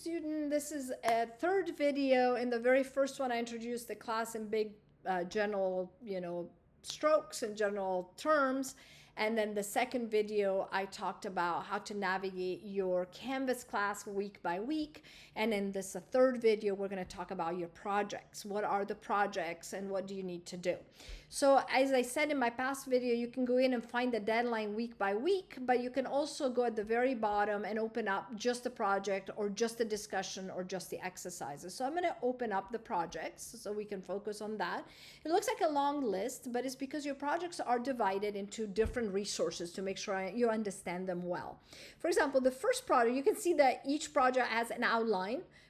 Student, this is a third video. In the very first one, I introduced the class in big general, strokes and general terms. And then the second video, I talked about how to navigate your Canvas class week by week. And in this third video, we're going to talk about your projects. What are the projects and what do you need to do? So as I said in my past video, you can go in and find the deadline week by week, but you can also go at the very bottom and open up just the project or just the discussion or just the exercises. So I'm going to open up the projects so we can focus on that. It looks like a long list, but it's because your projects are divided into different resources to make sure you understand them well. For example, the first project, you can see that each project has an outline.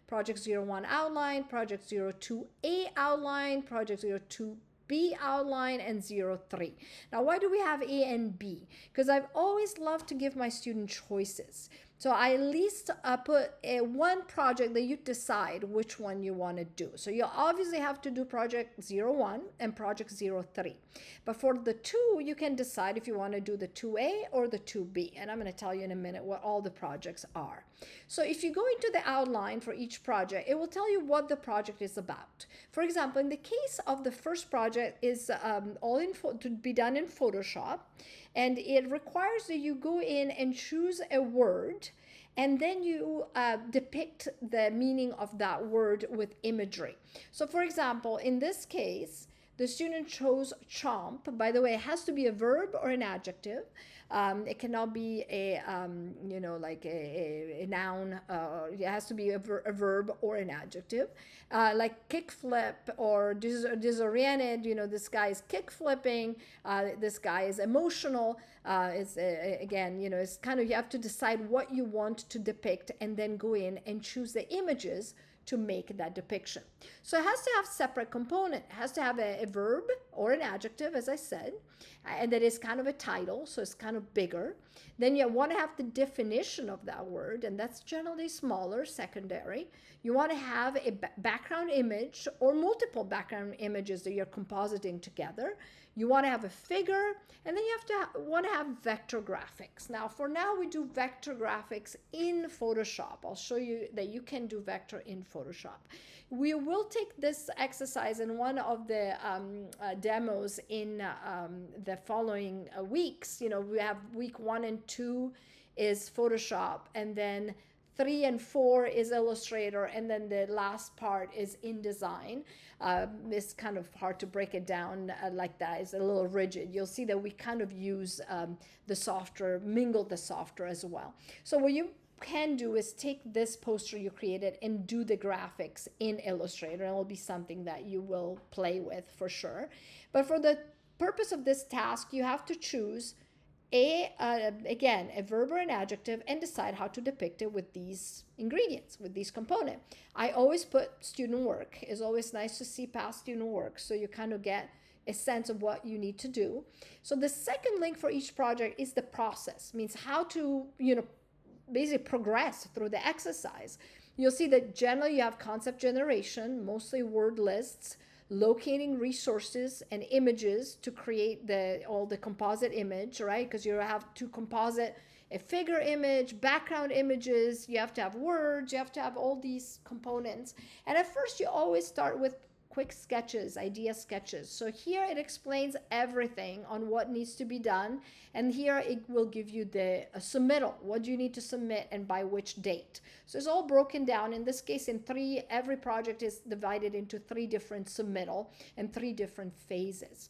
Project 01 outline, Project 02A outline, Project 02B outline, and 03. Now, why do we have A and B? Because I've always loved to give my student choices. So I at least put one project that you decide which one you want to do. So you obviously have to do project 01 and project 03. But for the two, you can decide if you want to do the 2A or the 2B. And I'm going to tell you in a minute what all the projects are. So if you go into the outline for each project, it will tell you what the project is about. For example, in the case of the first project is to be done in Photoshop. And it requires that you go in and choose a word, and then you depict the meaning of that word with imagery. So for example, in this case, the student chose chomp. By the way, it has to be a verb or an adjective. It cannot be a noun. It has to be a verb or an adjective. Like kickflip or disoriented. This guy is kickflipping. This guy is emotional. It's kind of, you have to decide what you want to depict and then go in and choose the images to make that depiction. So it has to have separate component. It has to have a verb or an adjective, as I said, and that is kind of a title, so it's kind of bigger. Then you want to have the definition of that word, and that's generally smaller, secondary. You want to have a background image or multiple background images that you're compositing together. You want to have a figure, and then you want to have vector graphics. Now, for now, we do vector graphics in Photoshop. I'll show you that you can do vector in Photoshop. We will take this exercise in one of the demos in the following weeks. We have week 1 and 2 is Photoshop, and then 3 and 4 is Illustrator, and then the last part is InDesign. It's kind of hard to break it down like that. It's a little rigid. You'll see that we kind of use the software, mingle the software as well. So what you can do is take this poster you created and do the graphics in Illustrator. It will be something that you will play with for sure. But for the purpose of this task, you have to choose again, a verb or an adjective, and decide how to depict it with these ingredients, with these components. I always put student work. It's always nice to see past student work, so you kind of get a sense of what you need to do. So the second link for each project is the process, means how to, basically progress through the exercise. You'll see that generally you have concept generation, mostly word lists, locating resources and images to create all the composite image, right? Because you have to composite a figure image, background images, you have to have words, you have to have all these components. And at first you always start with quick sketches, idea sketches. So here it explains everything on what needs to be done. And here it will give you the submittal. What do you need to submit and by which date? So it's all broken down. In this case, every project is divided into 3 different submittal and 3 different phases.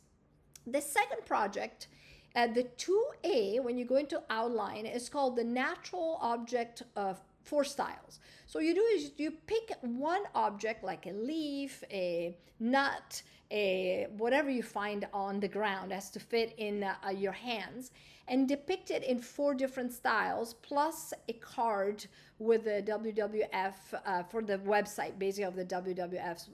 The second project, the 2A, when you go into outline, is called the natural object of 4 styles. So what you do is you pick one object like a leaf, a nut, whatever you find on the ground has to fit in your hands, and depict it in 4 different styles, plus a card with the WWF for the website, basically of the WWF,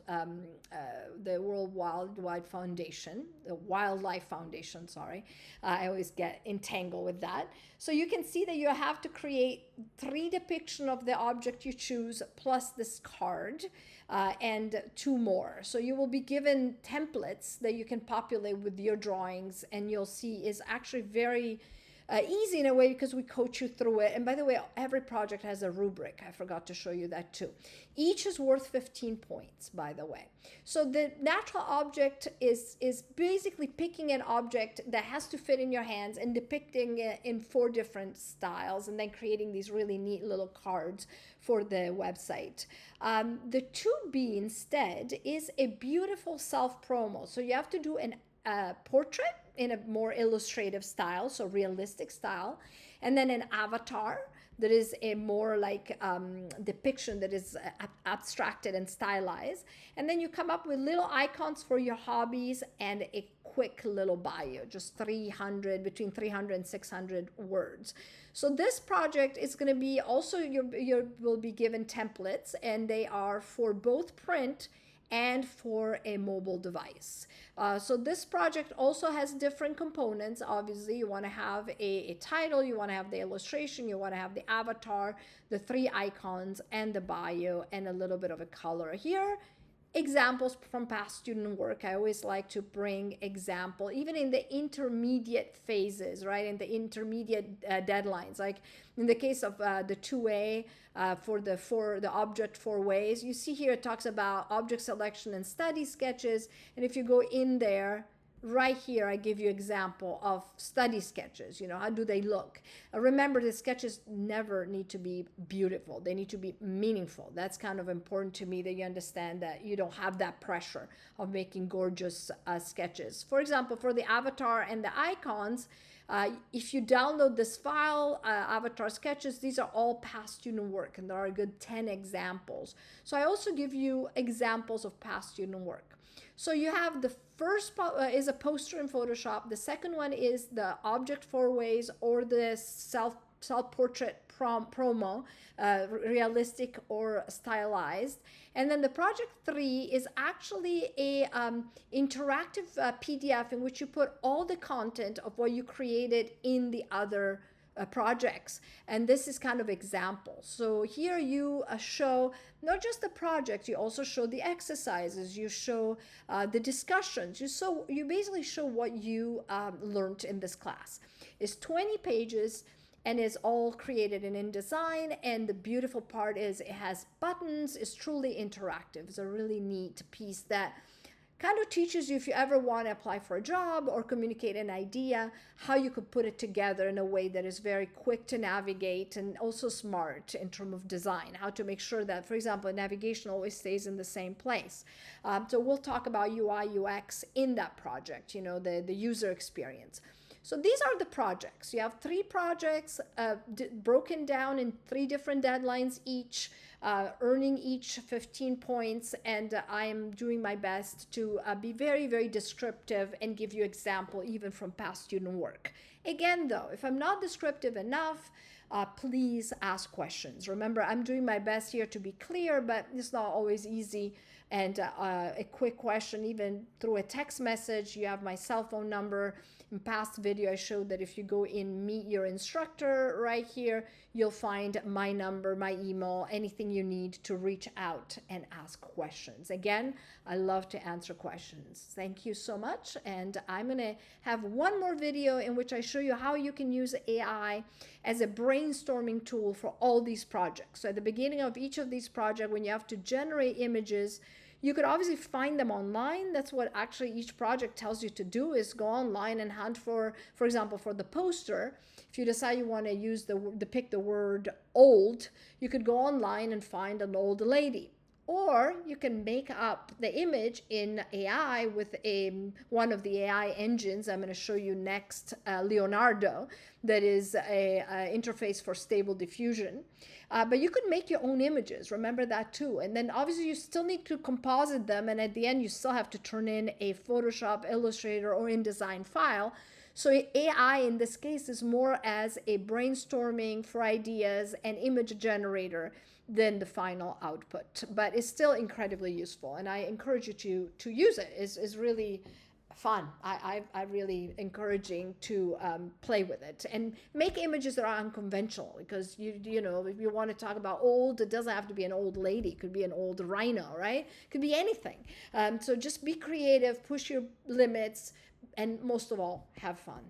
the World Wildlife Foundation, the Wildlife Foundation, sorry. I always get entangled with that. So you can see that you have to create 3 depictions of the object you choose, plus this card, and 2 more. So you will be given templates that you can populate with your drawings, and you'll see is actually very easy in a way because we coach you through it. And by the way, every project has a rubric. I forgot to show you that too. Each is worth 15 points, by the way. So the natural object is basically picking an object that has to fit in your hands and depicting it in 4 different styles, and then creating these really neat little cards for the website. The 2B instead is a beautiful self-promo. So you have to do a portrait in a more illustrative style, so realistic style, and then an avatar that is a more like depiction that is abstracted and stylized. And then you come up with little icons for your hobbies and a quick little bio, just between 300 and 600 words. So this project is going to be also, you will be given templates, and they are for both print and for a mobile device. So this project also has different components. Obviously, you want to have a title, you want to have the illustration, you want to have the avatar, the 3 icons, and the bio, and a little bit of a color here. Examples from past student work. I always like to bring example, even in the intermediate phases, right? In the intermediate deadlines, like in the case of the 2A for the object 4 ways, you see here it talks about object selection and study sketches. And if you go in there, right here, I give you example of study sketches. How do they look? Remember, the sketches never need to be beautiful. They need to be meaningful. That's kind of important to me, that you understand that you don't have that pressure of making gorgeous sketches. For example, for the avatar and the icons, if you download this file, avatar sketches, these are all past student work, and there are a good 10 examples. So I also give you examples of past student work. So you have the first is a poster in Photoshop. The second one is the object 4 ways, or the self-portrait promo, realistic or stylized. And then the project 3 is actually a interactive PDF in which you put all the content of what you created in the other projects. And this is kind of example. So here you show not just the project, you also show the exercises, you show the discussions, you basically show what you learned in this class. It's 20 pages, and is all created in InDesign. And the beautiful part is it has buttons. It's truly interactive. It's a really neat piece that kind of teaches you, if you ever want to apply for a job or communicate an idea, how you could put it together in a way that is very quick to navigate, and also smart in terms of design, how to make sure that, for example, navigation always stays in the same place. So we'll talk about UI, UX in that project, the user experience. So these are the projects. You have 3 projects broken down in 3 different deadlines each, earning each 15 points. And I am doing my best to be very, very descriptive and give you example even from past student work. Again, though, if I'm not descriptive enough, please ask questions. Remember, I'm doing my best here to be clear, but it's not always easy. And a quick question, even through a text message, you have my cell phone number. In past video, I showed that if you go in Meet Your Instructor right here, you'll find my number, my email, anything you need to reach out and ask questions. Again, I love to answer questions. Thank you so much. And I'm going to have one more video in which I show you how you can use AI as a brainstorming tool for all these projects. So at the beginning of each of these projects, when you have to generate images, you could obviously find them online. That's what actually each project tells you to do, is go online and hunt for example, for the poster. If you decide you want to use depict the word old, you could go online and find an old lady. Or you can make up the image in AI with one of the AI engines. I'm going to show you next, Leonardo, that is a interface for stable diffusion. But you could make your own images. Remember that too. And then obviously you still need to composite them. And at the end, you still have to turn in a Photoshop, Illustrator, or InDesign file. So AI in this case is more as a brainstorming for ideas and image generator than the final output, but it's still incredibly useful, and I encourage you to use it. It's really fun. I really encouraging to play with it and make images that are unconventional, because you know, if you want to talk about old, it doesn't have to be an old lady. It could be an old rhino, right? It could be anything. So just be creative, push your limits, and most of all, have fun.